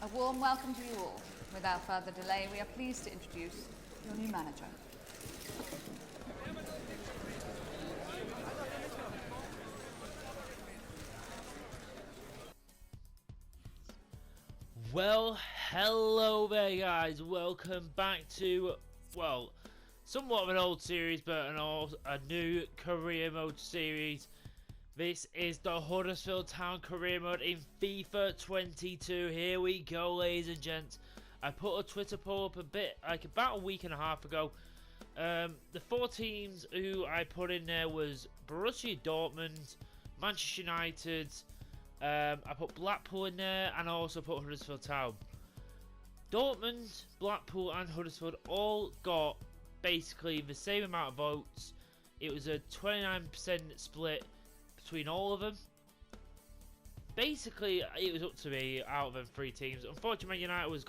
A warm welcome to you all. Without further delay, we are pleased to introduce your new manager. Well, hello there guys, welcome back to, well, somewhat of an old series, but a new career mode series. This is the Huddersfield Town Career Mode in FIFA 22. Here we go, ladies and gents. I put a Twitter poll up about a week and a half ago. The four teams who I put in there was Borussia Dortmund, Manchester United, I put Blackpool in there, and I also put Huddersfield Town. Dortmund, Blackpool and Huddersfield all got basically the same amount of votes. It was a 29% split between all of them. Basically, it was up to me out of them three teams. Unfortunately, United was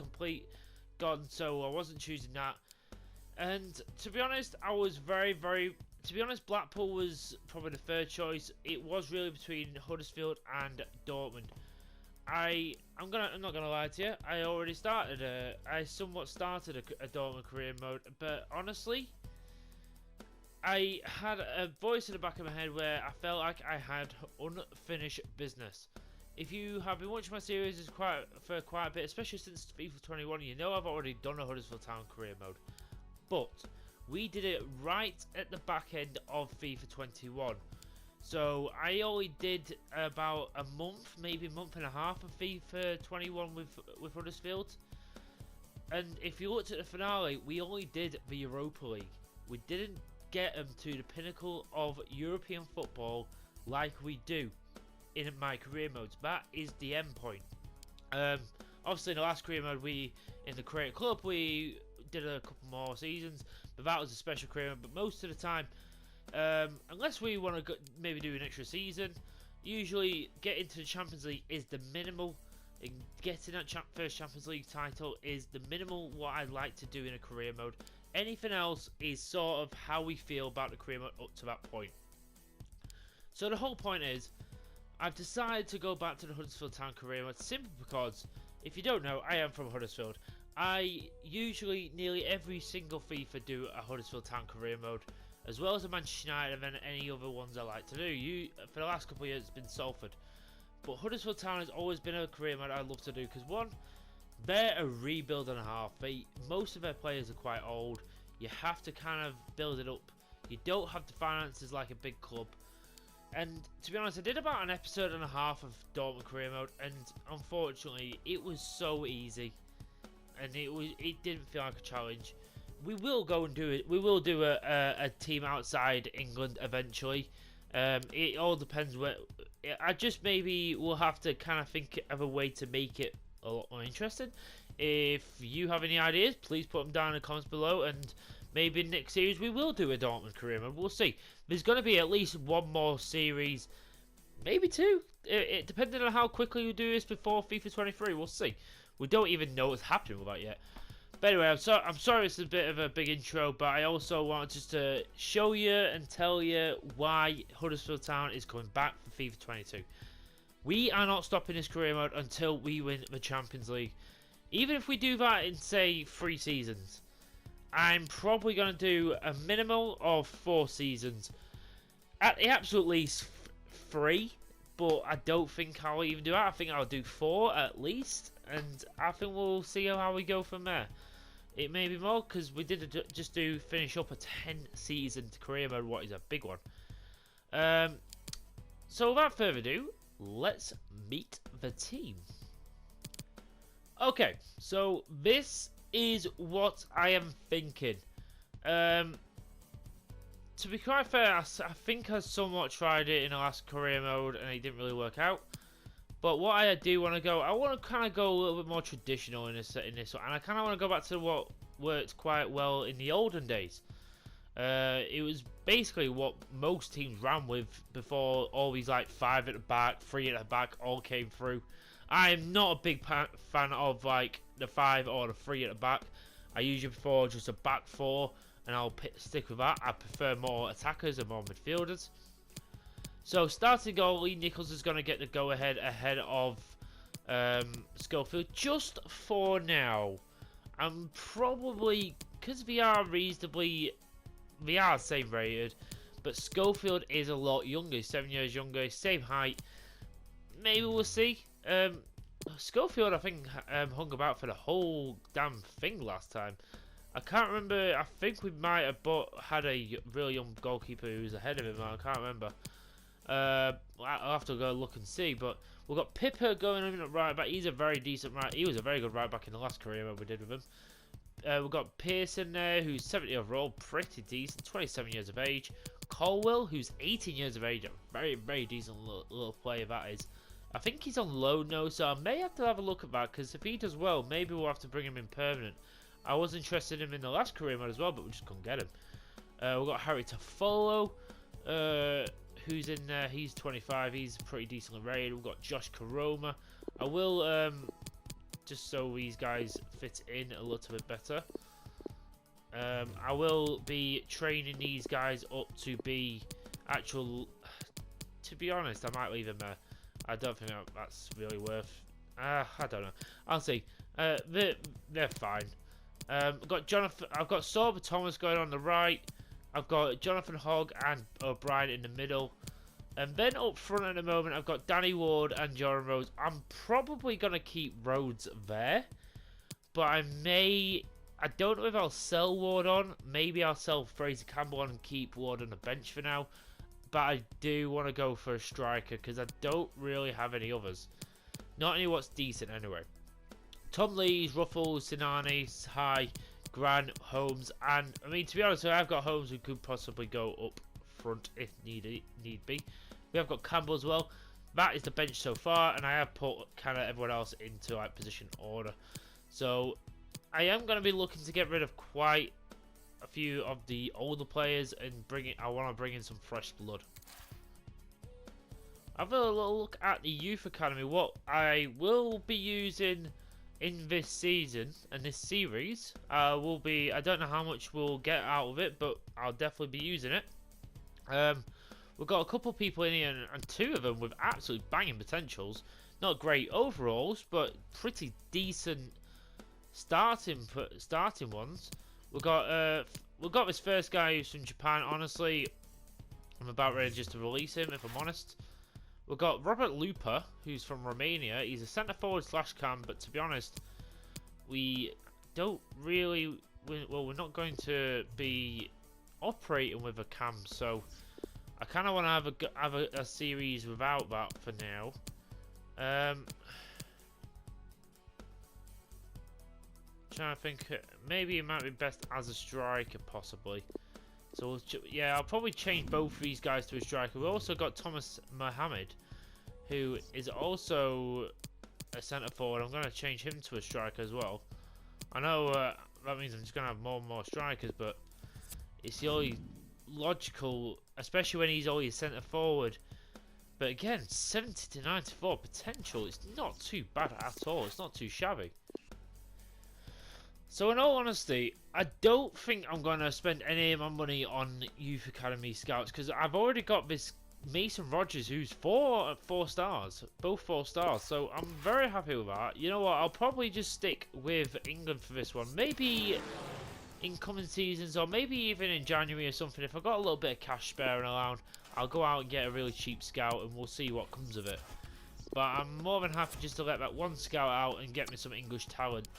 gone, so I wasn't choosing that. And to be honest, I was to be honest, Blackpool was probably the third choice. It was really between Huddersfield and Dortmund. I'm not gonna lie to you. I somewhat started a Dortmund career mode, but honestly, I had a voice in the back of my head where I felt like I had unfinished business. If you have been watching my series for quite a bit, especially since FIFA 21, you know I've already done a Huddersfield Town career mode. But we did it right at the back end of FIFA 21. So I only did about a month, maybe a month and a half of FIFA 21 with Huddersfield. And if you looked at the finale, we only did the Europa League. We didn't get them to the pinnacle of European football like we do in my career modes. That is the end point. Obviously in the last career mode in the Create Club we did a couple more seasons, but that was a special career mode. But most of the time, unless we want to maybe do an extra season, usually getting to the Champions League is the minimal. And getting that first Champions League title is the minimal what I'd like to do in a career mode. Anything else is sort of how we feel about the career mode up to that point. So the whole point is, I've decided to go back to the Huddersfield Town career mode simply because, if you don't know, I am from Huddersfield. I usually, nearly every single FIFA do a Huddersfield Town career mode, as well as a Manchester United and then any other ones I like to do. For the last couple of years it's been Salford. But Huddersfield Town has always been a career mode I love to do because, one, they're a rebuild and a half. Most of their players are quite old. You have to kind of build it up. You don't have the finances like a big club. And to be honest, I did about an episode and a half of Dortmund career mode, and unfortunately, it was so easy, and it didn't feel like a challenge. We will go and do it. We will do a team outside England eventually. It all depends where. I just maybe will have to kind of think of a way to make it a lot more interesting. If you have any ideas, please put them down in the comments below, and maybe in the next series we will do a Dortmund career mode. We'll see. There's going to be at least one more series, maybe two. It depending on how quickly we do this before FIFA 23. We'll see. We don't even know what's happening with that yet. But anyway, I'm sorry it's a bit of a big intro, but I also wanted just to show you and tell you why Huddersfield Town is coming back for FIFA 22. We are not stopping this career mode until we win the Champions League. Even if we do that in, say, 3 seasons, I'm probably going to do a minimum of 4 seasons. At the absolute least 3, but I don't think I'll even do that. I think I'll do 4 at least, and I think we'll see how we go from there. It may be more, because we did just finish up a 10-season career mode, what is a big one. So without further ado, let's meet the team. Okay, so this is what I am thinking. To be quite fair, I think I somewhat tried it in the last career mode and it didn't really work out. But what I do want to go, I want to kind of go a little bit more traditional in this one, and I kind of want to go back to what worked quite well in the olden days. It was basically what most teams ran with before all these like 5 at the back, 3 at the back all came through. I'm not a big fan of like the 5 or the 3 at the back. I usually prefer just a back 4, and I'll stick with that. I prefer more attackers and more midfielders. So starting goal, Lee Nichols is going to get the go-ahead of Schofield just for now. I'm probably, because we are same rated, but Schofield is a lot younger, 7 years younger, same height. Maybe we'll see. Schofield, I think, hung about for the whole damn thing last time. I can't remember. I think we might have had a really young goalkeeper who was ahead of him. I can't remember. I'll have to go look and see. But we've got Pippa going in at right back. He's a very decent right. He was a very good right back in the last career we did with him. We've got Pearson there, who's 70 overall, pretty decent, 27 years of age. Colwell, who's 18 years of age, a very, very decent little player that is. I think he's on loan now, so I may have to have a look at that, because if he does well, maybe we'll have to bring him in permanent. I was interested in him in the last career mode as well, but we just couldn't get him. We've got Harry Toffolo, who's in there. He's 25. He's pretty decently rated. We've got Josh Karoma. I will, just so these guys fit in a little bit better, I will be training these guys up to be actual... To be honest, I might leave them there. I don't think that's really worth... I don't know. I'll see. They're fine. I've got Sorba Thomas going on the right. I've got Jonathan Hogg and O'Brien in the middle. And then up front at the moment, I've got Danny Ward and Jordan Rhodes. I'm probably going to keep Rhodes there. But I don't know if I'll sell Ward on. Maybe I'll sell Fraser Campbell on and keep Ward on the bench for now. But I do want to go for a striker because I don't really have any others. Not any what's decent anyway. Tom Lees, Ruffles, Sinani, High, Grant, Holmes, and I mean, to be honest, I've got Holmes who could possibly go up front if need be. We have got Campbell as well. That is the bench so far, and I have put kind of everyone else into like position order. So I am going to be looking to get rid of quite a few of the older players and I want to bring in some fresh blood. Have a little look at the youth academy. What I will be using in this season and this series will be, I don't know how much we'll get out of it, but I'll definitely be using it. We've got a couple of people in here, and two of them with absolute banging potentials. Not great overalls, but pretty decent starting ones. We've got this first guy who's from Japan. Honestly, I'm about ready just to release him, if I'm honest. We've got Robert Lupa, who's from Romania. He's a centre forward / cam, but to be honest, we don't really... we're not going to be operating with a cam, so I kind of want to have a series without that for now. Trying to think, maybe it might be best as a striker, possibly. So yeah, I'll probably change both of these guys to a striker. We've also got Thomas Mohamed, who is also a centre forward. I'm going to change him to a striker as well. I know that means I'm just going to have more and more strikers, but it's the only logical, especially when he's only a centre forward. But again, 70 to 94 potential. It's not too bad at all. It's not too shabby. So in all honesty, I don't think I'm going to spend any of my money on Youth Academy Scouts, because I've already got this Mason Rogers who's four stars, both 4 stars, so I'm very happy with that. You know what, I'll probably just stick with England for this one. Maybe in coming seasons, or maybe even in January or something, if I've got a little bit of cash sparing around, I'll go out and get a really cheap scout and we'll see what comes of it. But I'm more than happy just to let that one scout out and get me some English talent.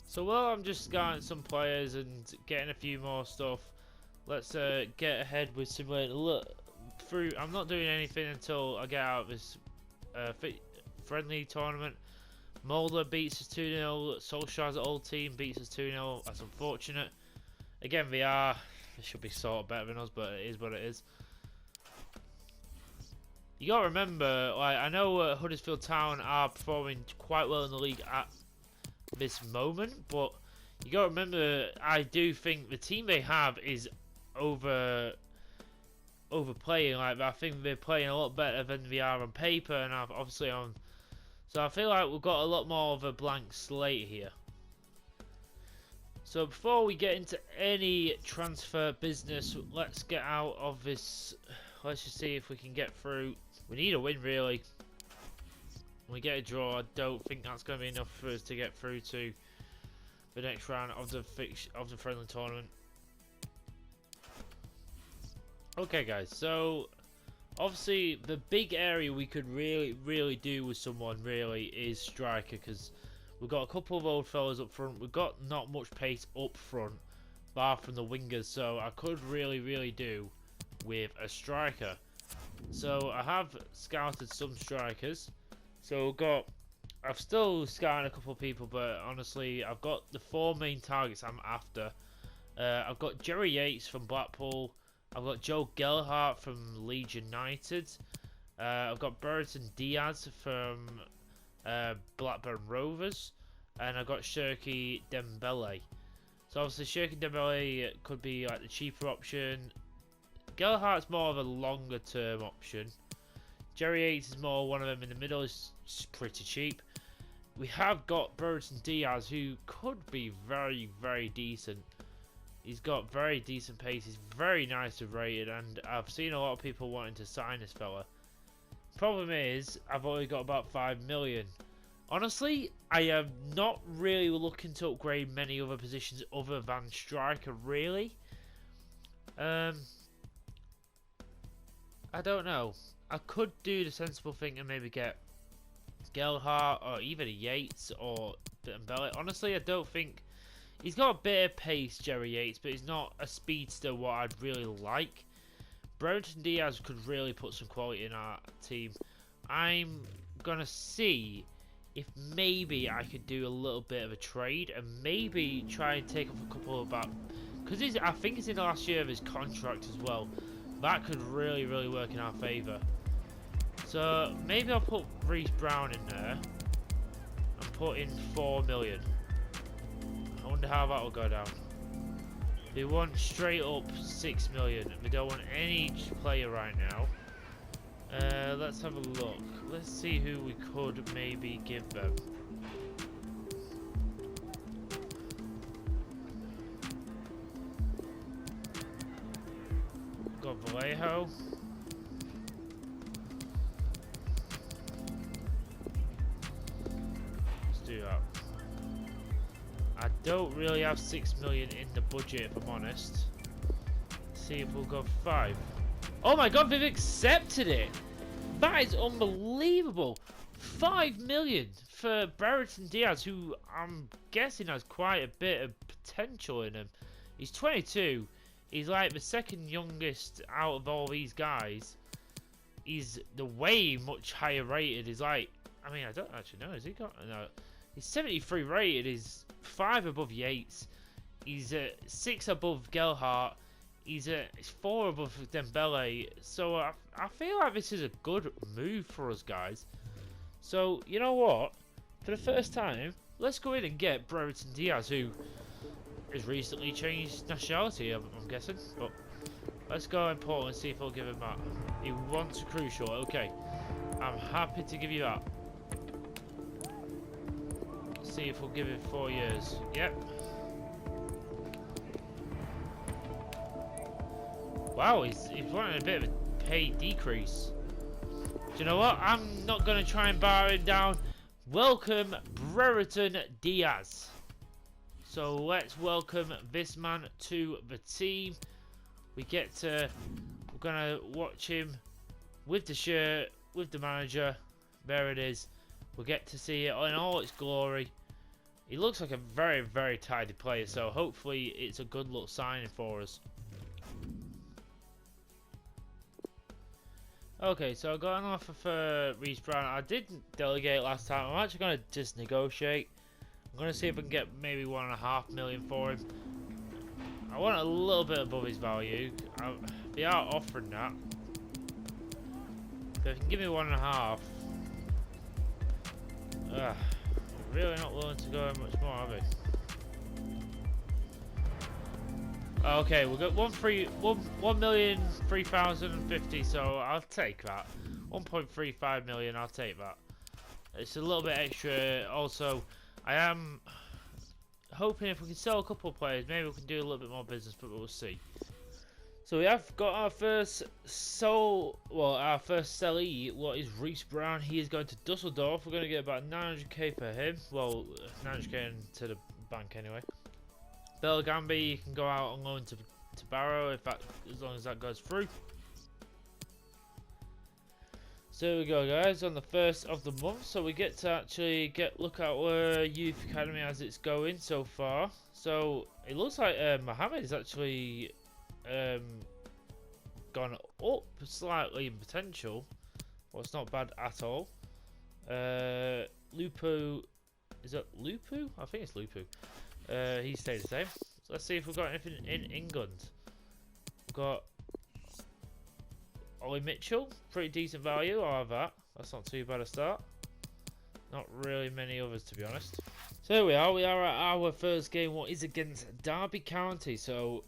So while I'm just scouting some players and getting a few more stuff, let's get ahead with Simulator. Look, I'm not doing anything until I get out of this friendly tournament. Mulder beats us 2-0. Solskjaer's old team beats us 2-0. That's unfortunate. Again, they should be sort of better than us, but it is what it is. You gotta remember, like, I know Huddersfield Town are performing quite well in the league at this moment, but you gotta remember, I do think the team they have is overplaying. Like, I think they're playing a lot better than they are on paper, and obviously on. So I feel like we've got a lot more of a blank slate here. So before we get into any transfer business, let's get out of this. Let's just see if we can get through. We need a win, really. We get a draw. I don't think that's going to be enough for us to get through to the next round of the friendly tournament. Okay, guys. So obviously, the big area we could really do with someone really is striker, because we've got a couple of old fellas up front. We've got not much pace up front, bar from the wingers. So I could really do with a striker. So I have scouted some strikers. So I've still scouted a couple of people, but honestly, I've got the 4 main targets I'm after. I've got Jerry Yates from Blackpool. I've got Joe Gelhardt from Leeds United. I've got Brereton Diaz from Blackburn Rovers. And I've got Shirky Dembele. So obviously Shirky Dembele could be like the cheaper option. Gelhardt's more of a longer term option. Jerry Yates is more one of them in the middle. Is pretty cheap. We have got Brereton Diaz, who could be very decent. He's got very decent pace. He's very nicely rated, and I've seen a lot of people wanting to sign this fella. Problem is, I've only got about 5 million. Honestly, I am not really looking to upgrade many other positions other than striker, really. I don't know. I could do the sensible thing and maybe get Gelhardt or even a Yates or Dembele. Honestly, I don't think he's got a bit of pace, Jerry Yates, but he's not a speedster what I'd really like. Brereton Diaz could really put some quality in our team. I'm gonna see if maybe I could do a little bit of a trade and maybe try and take off a couple of about, because I think it's in the last year of his contract as well. That could really work in our favour. So maybe I'll put Reece Brown in there and put in 4 million. I wonder how that will go down. They want straight up 6 million. We don't want any player right now. Let's have a look. Let's see who we could maybe give them. Got Vallejo. Let's do that. I don't really have 6 million in the budget, if I'm honest. Let's see if we'll go 5. Oh my god, they've accepted it! That is unbelievable! 5 million for Brereton Diaz, who I'm guessing has quite a bit of potential in him. He's 22. He's like the second youngest out of all these guys. He's the way much higher rated. He's like, I mean, I don't actually know. Has he got? No. He's 73 rated. He's 5 above Yates. He's 6 above Gelhardt. He's 4 above Dembele. So I feel like this is a good move for us, guys. So you know what? For the first time, let's go in and get Brereton Diaz, who has recently changed nationality, I'm guessing. But let's go and Paul and see if he'll give him that. He wants a crucial. Okay, I'm happy to give you that. See if we'll give him 4 years. Yep. Wow, he's wanting a bit of a pay decrease. Do you know what? I'm not going to try and bar him down. Welcome Brereton Diaz. So let's welcome this man to the team. We're going to watch him with the shirt, with the manager. There it is. We'll get to see it in all its glory. He looks like a very tidy player, so hopefully it's a good look signing for us. Okay, so I got an offer for Reece Brown. I didn't delegate last time. I'm actually going to just negotiate. I'm going to see if I can get maybe 1.5 million for him. I want a little bit above his value. They are offering that. So if you can give me 1.5. Really not willing to go much more, are we? Okay, we've got 1,003,050, so I'll take that. 1.35 million, I'll take that. It's a little bit extra. Also, I am hoping if we can sell a couple of players, maybe we can do a little bit more business, but we'll see. So we have got our first our first sellie. What is Reece Brown? He is going to Dusseldorf. We're going to get about 900k for him. Well, 900k into the bank anyway. Belgambi, you can go out on loan to Barrow as long as that goes through. So here we go, guys, on the first of the month. So we get to actually look at our youth academy as it's going so far. So it looks like Mohammed is actually gone up slightly in potential. Well, it's not bad at all. Lupu, is that Lupu? I think it's Lupu. He stayed the same. So let's see if we've got anything in England. We've got Ollie Mitchell, pretty decent value. I'll have that. That's not too bad a start. Not really many others, to be honest. So here we are. We are at our first game. What is against Derby County? So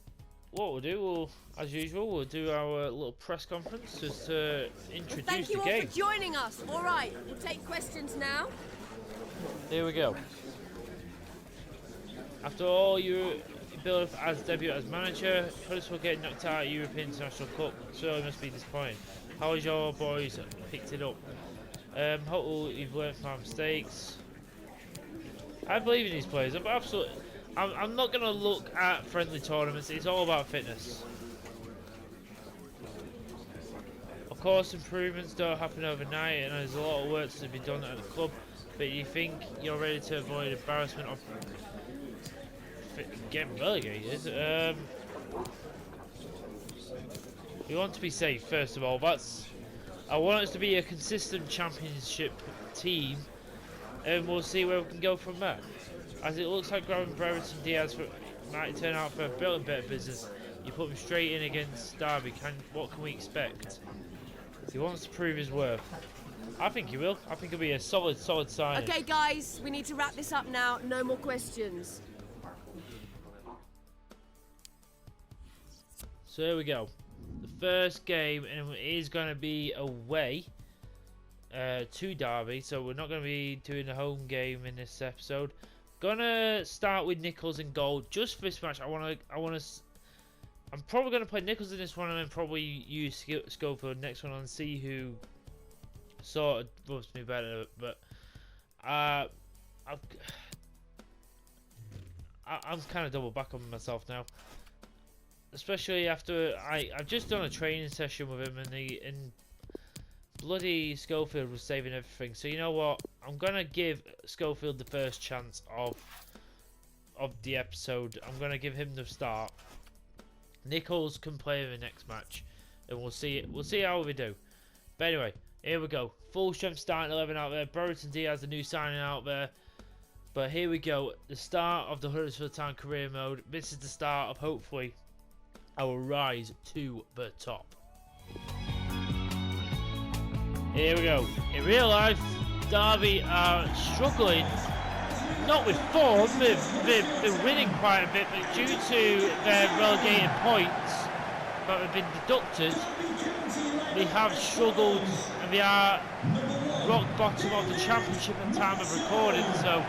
what we'll do, as usual, we'll do our little press conference just to introduce the game. Thank you all for joining us. All right, we'll take questions now. Here we go. After all your build as debut as manager, Huddersfield getting knocked out at European International Cup surely must be disappointing. How has your boys picked it up? Hopefully you've learned from our mistakes. I believe in these players. I'm not going to look at friendly tournaments. It's all about fitness. Of course, improvements don't happen overnight, and there's a lot of work to be done at the club. But you think you're ready to avoid embarrassment of getting relegated? We want to be safe, first of all. I want us to be a consistent championship team, and we'll see where we can go from there. As it looks like grabbing Brereton Diaz might turn out for a brilliant bit of business. You put him straight in against Derby. What can we expect? He wants to prove his worth. I think he will. I think it'll be a solid sign. Okay, guys, we need to wrap this up now. No more questions. So here we go. The first game, and it is going to be away to Derby. So we're not going to be doing a home game in this episode. Gonna start with Nichols in goal just for this match. I'm probably gonna play Nichols in this one, and then probably use Schofield next one and see who sort of loves me better. But I'm kind of double back on myself now, especially after I've just done a training session with him, and bloody Schofield was saving everything. So you know what? I'm gonna give Schofield the first chance of the episode. I'm gonna give him the start. Nichols can play in the next match, and we'll see how we do. But anyway, here we go. Full strength starting 11 out there. Brereton Diaz, the new signing out there. But here we go. The start of the Huddersfield Town Career mode. This is the start of hopefully our rise to the top. Here we go. In real life, Derby are struggling, not with form, they're winning quite a bit, but due to their relegated points that have been deducted, they have struggled, and they are rock bottom of the championship at the time of recording. So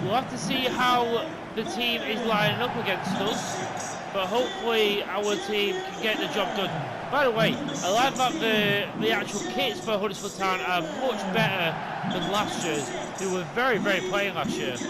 we'll have to see how the team is lining up against us, but hopefully our team can get the job done. By the way, I like that the actual kits for Huddersfield Town are much better than last year's, who were very, very plain last year. Let's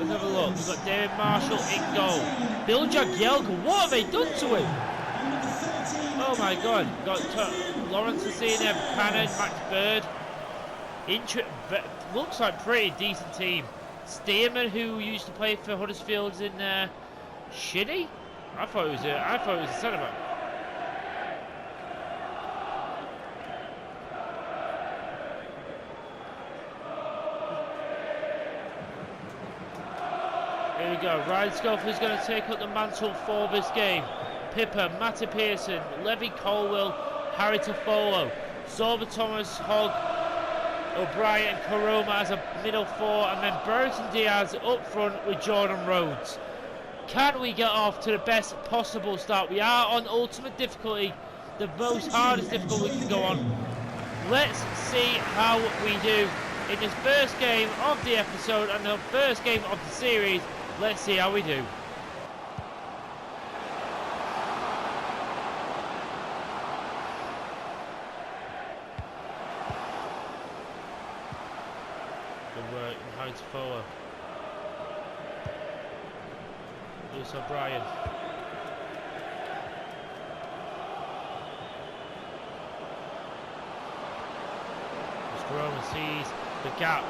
have a look. We've got David Marshall in goal. Bill Jagielka, what have they done to him? Oh my God! Got Lawrence Cecina, Buchanan, Max Bird. Looks like pretty decent team. Stearman, who used to play for Huddersfield, in Shitty. I thought it was a centre back. Here we go. Ryan Scofield is going to take up the mantle for this game. Pippa, Matty Pearson, Levy Colwell, Harry Toffolo, Sorba Thomas, Hogg, O'Brien, and Karoma as a middle four, and then Brereton Diaz up front with Jordan Rhodes. Can we get off to the best possible start? We are on ultimate difficulty, the most hardest difficult we can go on. Let's see how we do in this first game of the episode and the first game of the series. Let's see how we do. Good work, how to follow. Lewis O'Brien. Roman sees the gap.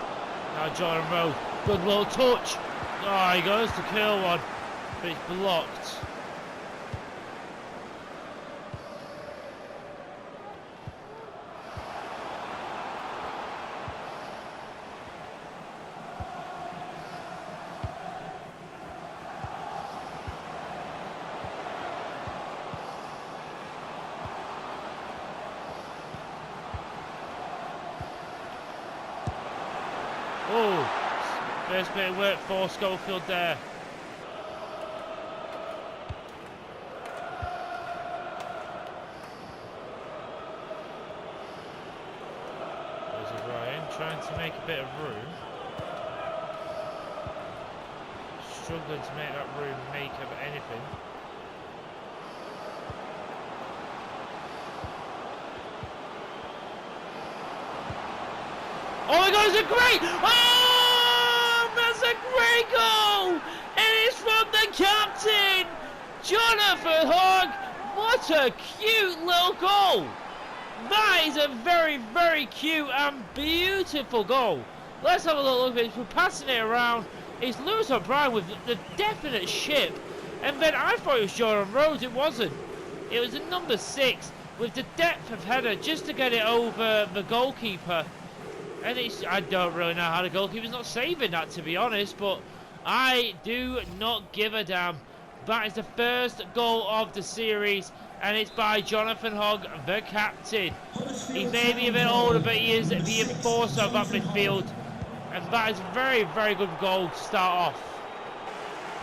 Now Jordan Rose. Good little touch. Oh, he goes to curl one, but it's blocked. Oh, first bit of work for Schofield there. There's O'Brien trying to make a bit of room. Struggling to make that room make of anything. Oh my God, it's a great! Oh, that's a great goal! And it's from the captain, Jonathan Hogg. What a cute little goal! That is a very, very cute and beautiful goal. Let's have a look at it. We're passing it around. It's Lewis O'Brien with the definite ship. And then I thought it was Jordan Rhodes. It wasn't. It was a number 6 with the depth of header just to get it over the goalkeeper. And I don't really know how the goalkeeper's not saving that, to be honest, but I do not give a damn. That is the first goal of the series, and it's by Jonathan Hogg, the captain. He may be a bit older, but he is the enforcer of that midfield. And that is a very, very good goal to start off.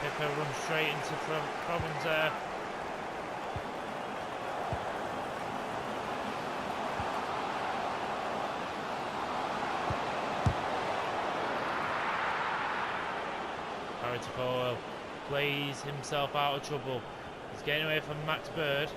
Pippa runs straight into problems there. Powell plays himself out of trouble. He's getting away from Max Bird.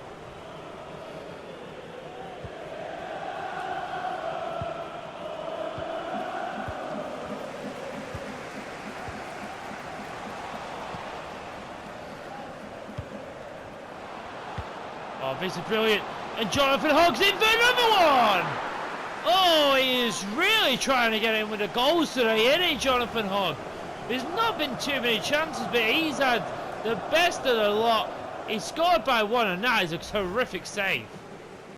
Oh, this is brilliant. And Jonathan Hogg's in for another one! Oh, he is really trying to get in with the goals today, isn't he, Jonathan Hogg? There's not been too many chances, but he's had the best of the lot. He scored by one, and that is a terrific save.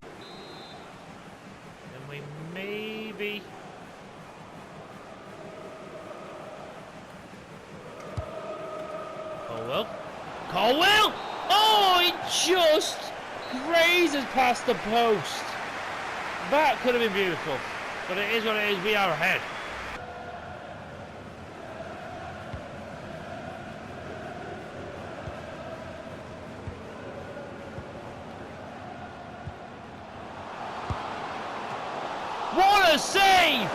And we maybe... Colwell! Oh, he just grazes past the post. That could have been beautiful, but it is what it is. We are ahead. What a save!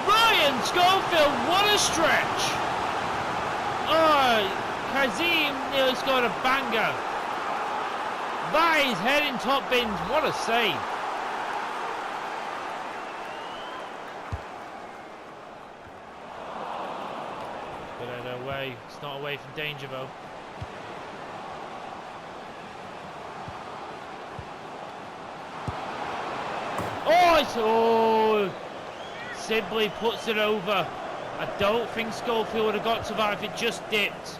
Ryan Schofield, what a stretch! Oh, Kazim nearly scored a banger. That is heading top bins, what a save! Good header away, it's not away from danger though. Oh, Sibley puts it over. I don't think Schofield would have got to that if it just dipped.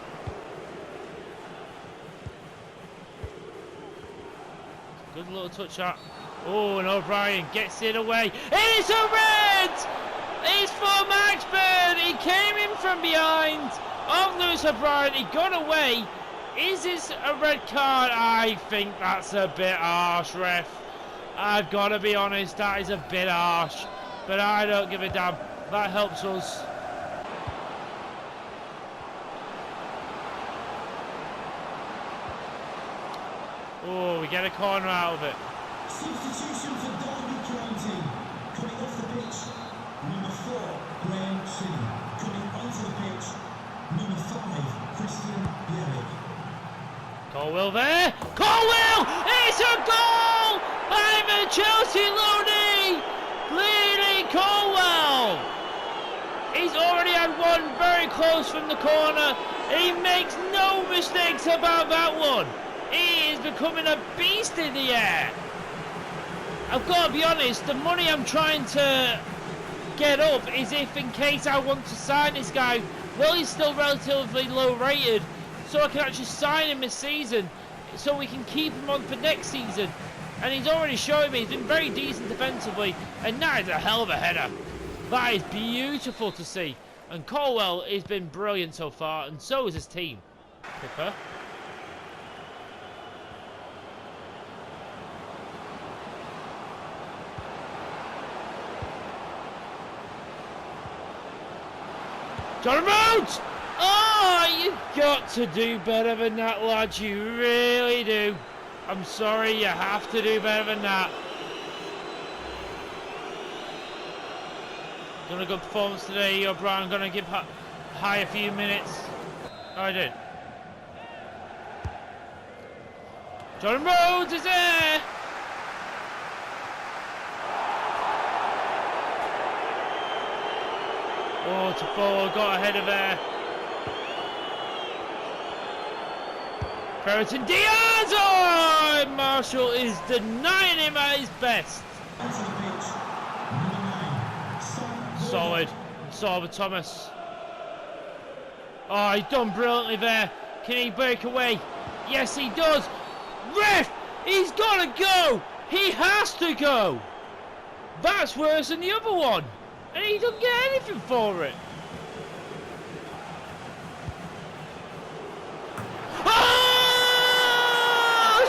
Good little touch up. Oh, and O'Brien gets it away. It's a red! It's for Max Bird. He came in from behind of Lewis O'Brien. He got away. Is this a red card? I think that's a bit harsh, ref. I've got to be honest, that is a bit harsh, but I don't give a damn. That helps us. Oh, we get a corner out of it. Substitution for Derby County. Coming off the pitch, number 4, Graham Chin. Coming onto the pitch, number 5, Christian Bielik. Colwell there. Colwell! It's a goal! Ivan Chelsea Looney! Leading Colwell! He's already had one very close from the corner. He makes no mistakes about that one. He is becoming a beast in the air. I've got to be honest, the money I'm trying to get up is if in case I want to sign this guy, well, he's still relatively low rated, so I can actually sign him this season so we can keep him on for next season. And he's already showing me he's been very decent defensively, and that is a hell of a header. That is beautiful to see. And Colwell has been brilliant so far, and so is his team. Fifa. John Rhodes! Oh, you've got to do better than that, lad. You really do. I'm sorry, you have to do better than that. Done a good performance today, O'Brien. Going to give High a few minutes. Oh, I did. John Rhodes is there! Oh, to forward, got ahead of there. Brereton, Diaz! Oh, Marshall is denying him at his best. Solid. Sorba Thomas. Oh, he's done brilliantly there. Can he break away? Yes, he does. Ref! He's got to go! He has to go! That's worse than the other one. And he doesn't get anything for it. Oh!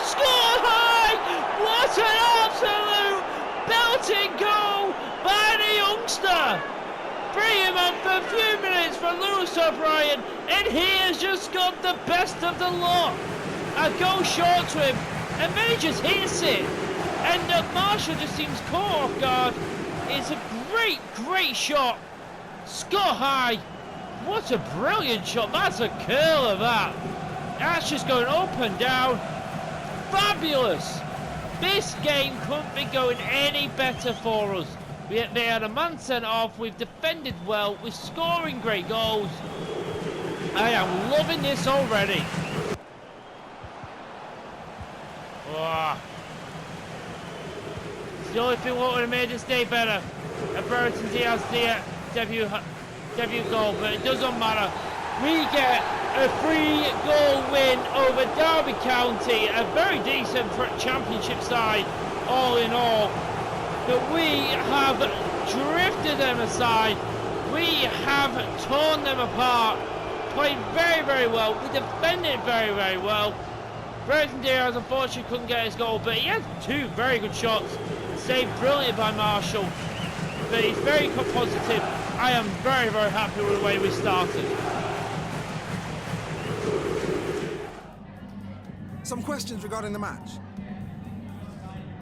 Score high! What an absolute belting goal by the youngster! Bring him on for a few minutes for Lewis O'Brien, and he has just got the best of the lot. A goal short to him, and then he just hits it. And Marshall just seems caught off guard. It's a great shot. Score high. What a brilliant shot. That's a curl of that. That's just going up and down. Fabulous. This game couldn't be going any better for us. They had a man sent off. We've defended well. We're scoring great goals. I am loving this already. Oh. It's the only thing what would have made this day better. A Brereton Diaz debut goal, but it doesn't matter. We get a 3-goal win over Derby County, a very decent championship side, all in all. But we have drifted them aside. We have torn them apart. Played very well. We defended very well. Brereton Diaz unfortunately couldn't get his goal, but he had 2 very good shots. Saved brilliantly by Marshall. But he's very positive. I am very happy with the way we started. Some questions regarding the match.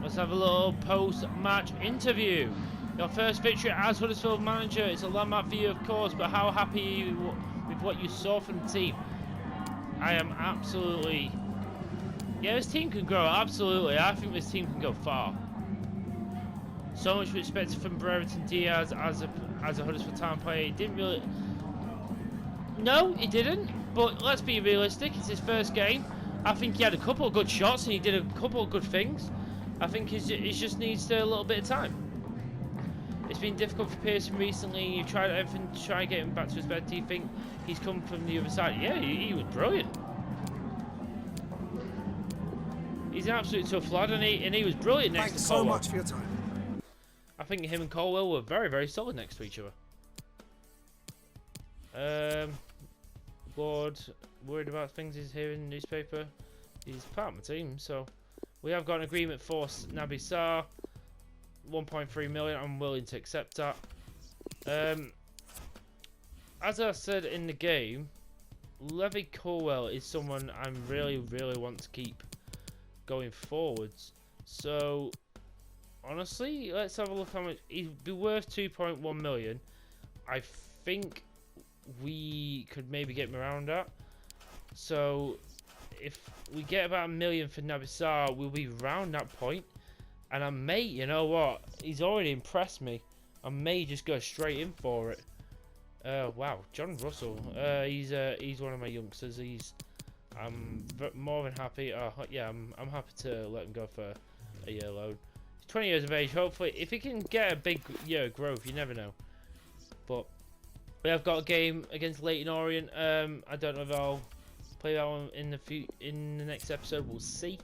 Let's have a little post-match interview. Your first victory as Huddersfield manager. It's a landmark for you, of course, but how happy are you with what you saw from the team? I am absolutely... Yeah, this team can grow, absolutely. I think this team can go far. So much expected from Brereton Diaz as a Huddersfield Town player. He didn't really... No, he didn't. But let's be realistic. It's his first game. I think he had a couple of good shots and he did a couple of good things. I think he just needs a little bit of time. It's been difficult for Pearson recently. You tried everything to try and get him back to his bed. Do you think he's come from the other side? Yeah, he was brilliant. He's an absolute tough lad, and he was brilliant next Thanks to Colwell. so much for your time. I think him and Colwell were very solid next to each other. Bored, worried about things he's hearing in the newspaper. He's part of my team, so we have got an agreement for Naby Sarr, 1.3 million. I'm willing to accept that. As I said in the game, Levy Colwell is someone I really want to keep going forwards. So honestly, let's have a look how much he'd be worth. 2.1 million. I think we could maybe get him around that. So if we get about 1 million for Nabisar, we'll be round that point. And I may, you know what? He's already impressed me. I may just go straight in for it. Wow, John Russell. He's one of my youngsters. I'm more than happy. Yeah, I'm happy to let him go for a year loan. He's 20 years of age. Hopefully, if he can get a big year of growth, you never know. But we have got a game against Leyton Orient. I don't know if I'll play that one in the next episode. We'll see.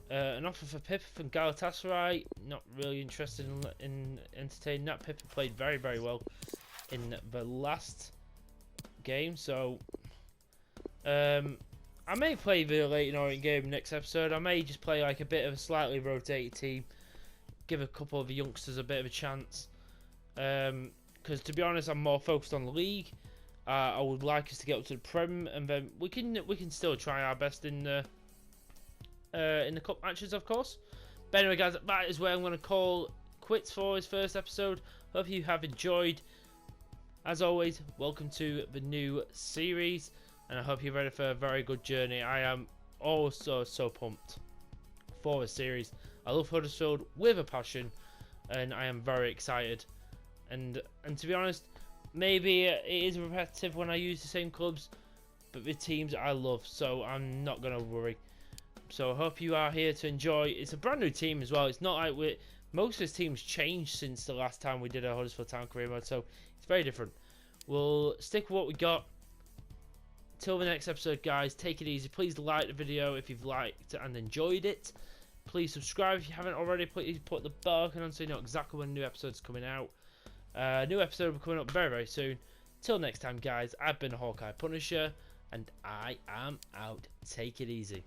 An offer for Pippa from Galatasaray. Not really interested in entertaining that. Pippa played very, very well in the last game, so I may play the Leyton Orient game next episode. I may just play like a bit of a slightly rotated team, give a couple of the youngsters a bit of a chance. Because to be honest, I'm more focused on the league. I would like us to get up to the Prem, and then we can still try our best in the cup matches, of course. But anyway, guys, that is where I'm going to call quits for his first episode. Hope you have enjoyed. As always, welcome to the new series, and I hope you're ready for a very good journey. I am also so pumped for the series. I love Huddersfield with a passion, and I am very excited. And to be honest, maybe it is repetitive when I use the same clubs, but the teams I love, so I'm not going to worry. So I hope you are here to enjoy. It's a brand new team as well. It's not like most of his teams changed since the last time we did a Huddersfield Town Career mode, so it's very different. We'll stick with what we got. Till the next episode, guys, take it easy. Please like the video if you've liked and enjoyed it. Please subscribe if you haven't already. Please put the bell icon on so you know exactly when new episodes are coming out. New episode will be coming up very, very soon. Till next time, guys, I've been the Hawkeye Punisher, and I am out. Take it easy.